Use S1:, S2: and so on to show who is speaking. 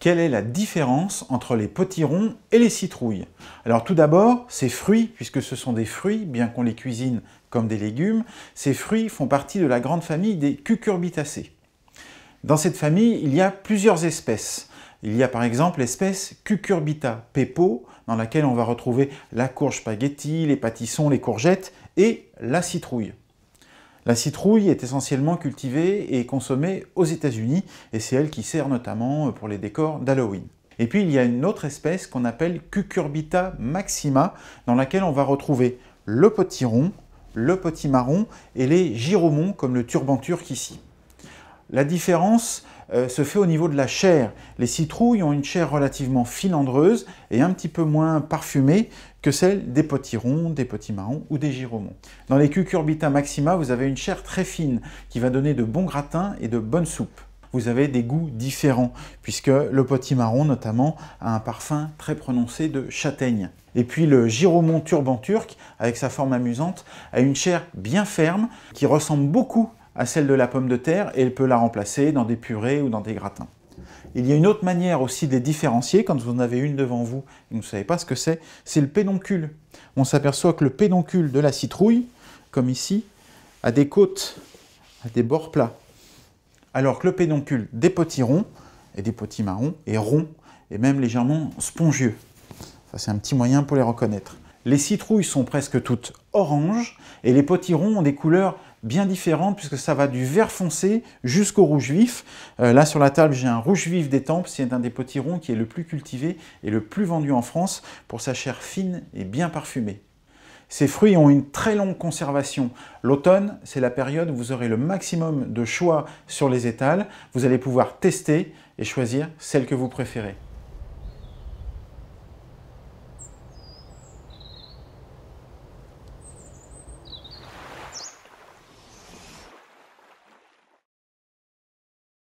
S1: Quelle est la différence entre les potirons et les citrouilles? Alors tout d'abord, ces fruits, puisque ce sont des fruits, bien qu'on les cuisine comme des légumes, ces fruits font partie de la grande famille des cucurbitacées. Dans cette famille, il y a plusieurs espèces. Il y a par exemple l'espèce Cucurbita pepo, dans laquelle on va retrouver la courge spaghetti, les pâtissons, les courgettes et la citrouille. La citrouille est essentiellement cultivée et consommée aux États-Unis et c'est elle qui sert notamment pour les décors d'Halloween. Et puis il y a une autre espèce qu'on appelle Cucurbita maxima dans laquelle on va retrouver le potiron, le potimarron et les giromons comme le turban turc ici. La différence se fait au niveau de la chair. Les citrouilles ont une chair relativement filandreuse et un petit peu moins parfumée que celle des potirons, des potimarrons ou des giromons. Dans les Cucurbita maxima, vous avez une chair très fine qui va donner de bons gratins et de bonnes soupes. Vous avez des goûts différents puisque le potimarron notamment a un parfum très prononcé de châtaigne. Et puis le giromon turban turc, avec sa forme amusante, a une chair bien ferme qui ressemble beaucoup à celle de la pomme de terre et elle peut la remplacer dans des purées ou dans des gratins. Il y a une autre manière aussi de les différencier, quand vous en avez une devant vous et vous ne savez pas ce que c'est le pédoncule. On s'aperçoit que le pédoncule de la citrouille, comme ici, a des côtes, a des bords plats, alors que le pédoncule des potirons et des potimarrons est rond et même légèrement spongieux. Ça, c'est un petit moyen pour les reconnaître. Les citrouilles sont presque toutes oranges et les potirons ont des couleurs bien différentes puisque ça va du vert foncé jusqu'au rouge vif. Là sur la table j'ai un rouge vif d'Étampes, c'est un des potirons qui est le plus cultivé et le plus vendu en France pour sa chair fine et bien parfumée. Ces fruits ont une très longue conservation. L'automne, c'est la période où vous aurez le maximum de choix sur les étals. Vous allez pouvoir tester et choisir celle que vous préférez.